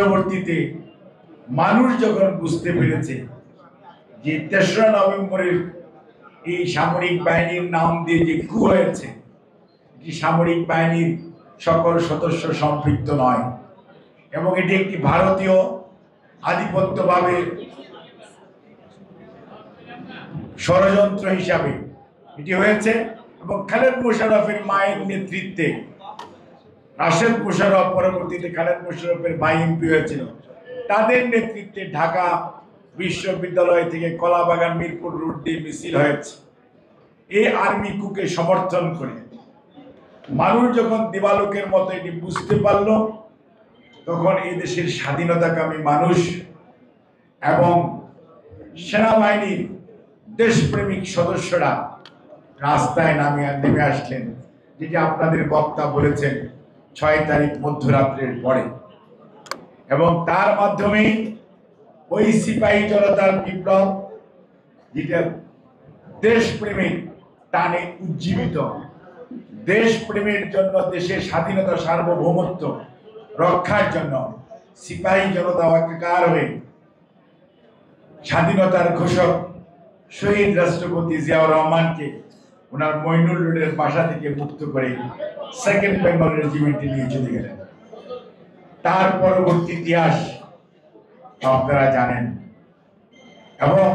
পরবর্তীতে মানুষ যখন বুঝতে পেরেছে যে ৩রা নভেম্বরের এই সামরিক বাহিনীর নাম দিয়ে যে কু হয়েছে, এটি সামরিক বাহিনীর সকল সদস্য সম্পৃক্ত নয় এবং এটি একটি ভারতীয় আধিপত্যভাবে ষড়যন্ত্র হিসাবে এটি হয়েছে এবং খালেদ মোশাররফের মায়ের নেতৃত্বে রাশেদ মোশাররফ, পরবর্তীতে খালেদ মোশাররফের ভাই এমপি হয়েছিল, তাদের নেতৃত্বে ঢাকা বিশ্ববিদ্যালয় থেকে কলাবাগান মিরপুর রুট দিয়ে মিছিল হয়েছে। এই আর্মি কুকে সমর্থন করে মানুষ যখন দিবালোকের মতো এটি বুঝতে পারল, তখন এই দেশের স্বাধীনতাকামী মানুষ এবং সেনাবাহিনীর দেশপ্রেমিক সদস্যরা রাস্তায় নেমে আসলেন, যেটি আপনাদের বক্তা বলেছেন ৬ তারিখ মধ্যরাত্রের পরে, এবং তার মাধ্যমে ওই সিপাহী জনতার বিপ্লব, যেটা দেশপ্রেমের টানে উজ্জীবিত, দেশপ্রেমের জন্য, দেশের স্বাধীনতা সার্বভৌমত্ব রক্ষার জন্য সিপাহী জনতা একাকার হয়ে স্বাধীনতার ঘোষক শহীদ রাষ্ট্রপতি জিয়াউর রহমানকে ওনার মইনুল রোডের বাসা থেকে মুক্ত করে সেকেন্ড বেঙ্গল রেজিমেন্টে নিয়ে চলে গেলেন। তার পরবর্তী ইতিহাস আপনারা জানেন। এবং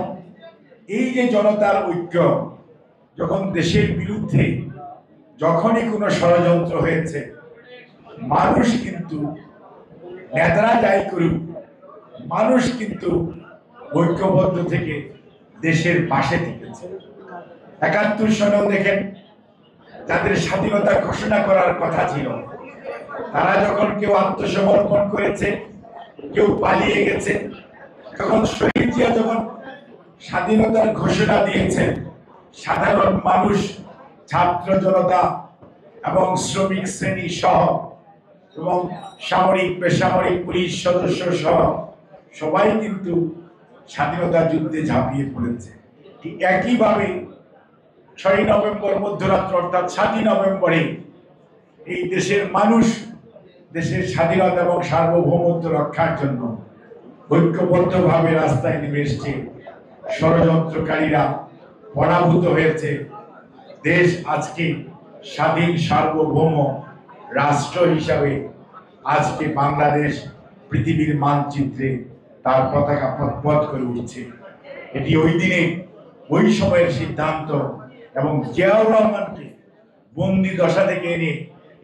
এই যে জনতার ঐক্য, যখন দেশের বিরুদ্ধে যখনই কোনো ষড়যন্ত্র হয়েছে, মানুষ কিন্তু, নেতারা যাই করুক, মানুষ কিন্তু ঐক্যবদ্ধ থেকে দেশের পাশে থেকেছে। ৭১ সনেও দেখেন, যাদের স্বাধীনতা ঘোষণা করার কথা ছিল, তারা যখন কেউ আত্মসমর্পণ করেছে, কেউ পালিয়ে গেছে, তখন শহীদ জিয়া যখন স্বাধীনতার ঘোষণা দিয়েছেন, সাধারণ মানুষ, ছাত্র জনতা এবং শ্রমিক শ্রেণী সহ এবং সামরিক বেসামরিক পুলিশ সদস্য সহ সবাই কিন্তু স্বাধীনতা যুদ্ধে ঝাঁপিয়ে পড়েছে। ঠিক একইভাবে ৬ নভেম্বর মধ্যরাত্র অর্থাৎ ৭ই নভেম্বরে এই দেশের মানুষ দেশের স্বাধীনতা এবং সার্বভৌমত্ব রক্ষার জন্য ঐক্যবদ্ধভাবে রাস্তায় নেমে এসছে। ষড়যন্ত্রকারীরা পরাভূত হয়েছে। দেশ আজকে স্বাধীন সার্বভৌম রাষ্ট্র হিসাবে আজকে বাংলাদেশ পৃথিবীর মানচিত্রে তার পতাকা পথ করে উঠছে। এটি ওই দিনে, ওই সময়ের সিদ্ধান্ত এবং জিয়াউর রহমানকে বন্দি দশা থেকে এনে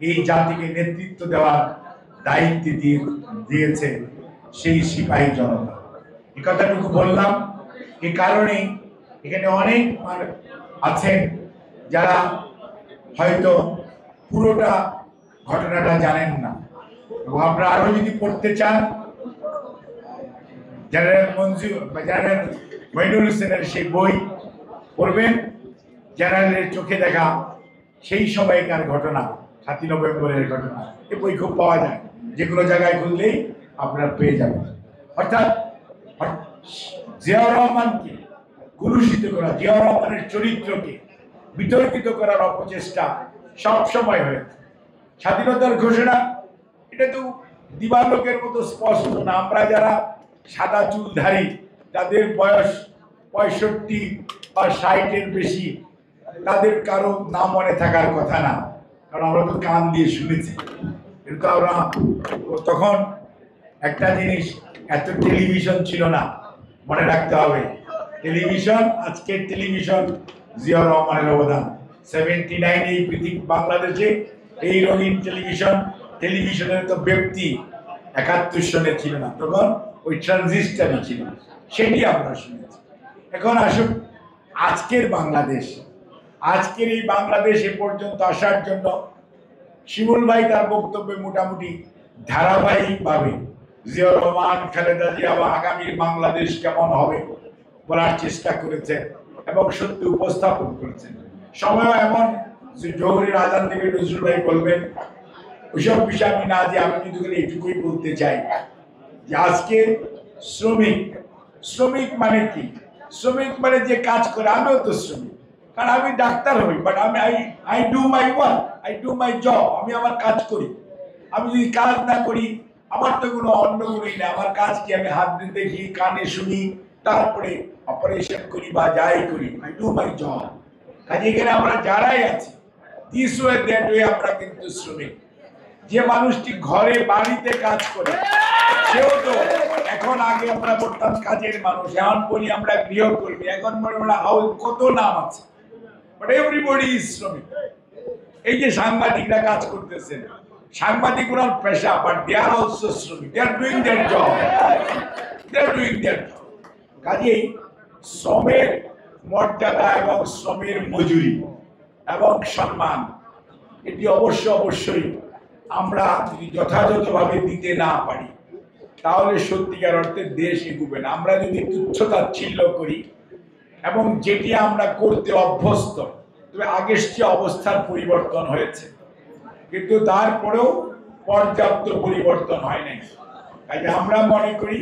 এই জাতিকে নেতৃত্ব দেওয়ার দায়িত্ব দিয়েছে সেই সিপাহী জনতা। এই কথাটুকু বললাম এই কারণে, এখানে অনেক আছেন যারা হয়তো পুরোটা ঘটনাটা জানেন না, এবং আপনারা আরো যদি পড়তে চান, জেনারেল মইনুল হোসেনের সেই বই পড়বেন, জেনারেলের চোখে দেখা সেই সময়কার ঘটনা, ৭ই নভেম্বরের ঘটনা। এই বই খুব পাওয়া যায়, যে কোনো জায়গায় খুললেই আপনারা পেয়ে যাবেন। অর্থাৎ জিয়াউর রহমানকে কুলুষিত করা, জিয়াউর রহমানের চরিত্রকে বিতর্কিত করার অপচেষ্টা সব সময় হয়েছে। স্বাধীনতার ঘোষণা, এটা তো দিবালোকের মতো স্পষ্ট না। আমরা যারা সাদা চুলধারী, যাদের বয়স ৬৫ বা ৬০-এর বেশি, তাদের কারো নাম মনে থাকার কথা না, কারণ আমরা তো কান দিয়ে শুনেছি। কিন্তু আমরা তখন একটা জিনিস, এত টেলিভিশন ছিল না, মনে রাখতে হবে। টেলিভিশন, আজকের টেলিভিশন জিয়াউর রহমানের অবদান। 79 এই পৃথিবী বাংলাদেশে এই রঙিন টেলিভিশনের তো ব্যক্তি ৭১ সনে ছিল না, তখন ওই ট্রানজিস্টারই ছিল, সেটি আমরা শুনেছি। এখন আসুন আজকের বাংলাদেশ, আজকের এই বাংলাদেশে পর্যন্ত আসার জন্য শিমুল ভাই তার বক্তব্যে মোটামুটি ধারাবাহিকভাবে জিয়াউর রহমান, খালেদা জিয়া বা আগামীর বাংলাদেশ কেমন হবে বলার চেষ্টা করেছেন এবং সত্য উপস্থাপন করেছেন। সময়ও এমন যে জোহরের আজান থেকে নজরুল ভাই বলবেন, ওইসব বিষয় আমি না যে আমি কিন্তু এইটুকুই বলতে চাই যে আজকে শ্রমিক মানে কি? শ্রমিক মানে যে কাজ করে, আমিও তো শ্রমিক, কারণ আমি ডাক্তার হই, বাট আমি I do my work, I do my job, আমি আমার কাজ করি। আমি যদি কাজ না করি আমার তো কোনো অন্য গুণই না, আমার কাজ কি আমি হাত দিয়ে দেখি, কানে শুনি, তারপরে অপারেশন করি বা যাই করি, আই ডু মাই জব। কাজে এখানে আমরা যারাই আছি দিস ওয়ে দ্যাট ওয়ে আমরা কিন্তু শ্রমিক। যে মানুষটি ঘরে বাড়িতে কাজ করে সেও তো এখন, আগে আমরা বলতাম কাজের মানুষ, এখন বলি আমরা গৃহকর্মী, এখন বলি আমরা হাউস, কত নাম আছে, বাট এভরিবডি ইজ শ্রমিক। এই যে সাংবাদিকরা কাজ করতেছেন, সাংবাদিক ওনার পেশা, বাট দে আর অলসো শ্রমিক, they are doing their job, they are doing their job. কাজেই শ্রমের মর্যাদা এবং শ্রমের মজুরি এবং সম্মান এটি অবশ্যই আমরা যদি যথাযথভাবে দিতে না পারি তাহলে সত্যিকার অর্থে দেশ এগুবে না। আমরা যদি তুচ্ছতাচ্ছিল্য করি এবং যেটি আমরা করতে অভ্যস্ত, তবে আগের চেয়ে অবস্থার পরিবর্তন হয়েছে, কিন্তু তারপরেও পর্যাপ্ত পরিবর্তন হয় নাই। কাজে আমরা মনে করি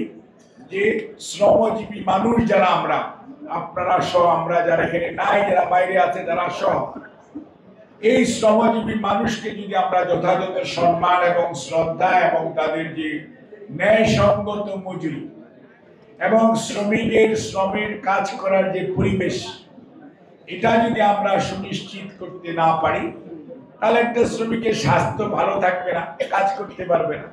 যে শ্রমজীবী মানুষ যারা আমরা, আপনারা সহ, আমরা যারা এখানে নাই, যারা বাইরে আছে তারা সহ, এই শ্রমজীবী মানুষকে যদি আমরা যথাযথ সম্মান এবং শ্রদ্ধা এবং তাদের যে ন্যায়সঙ্গত মজুরি এবং শ্রমিকের শ্রমের কাজ করার যে পরিবেশ, এটা যদি আমরা সুনিশ্চিত করতে না পারি তাহলে একটা শ্রমিকের স্বাস্থ্য ভালো থাকবে না, কাজ করতে পারবে না।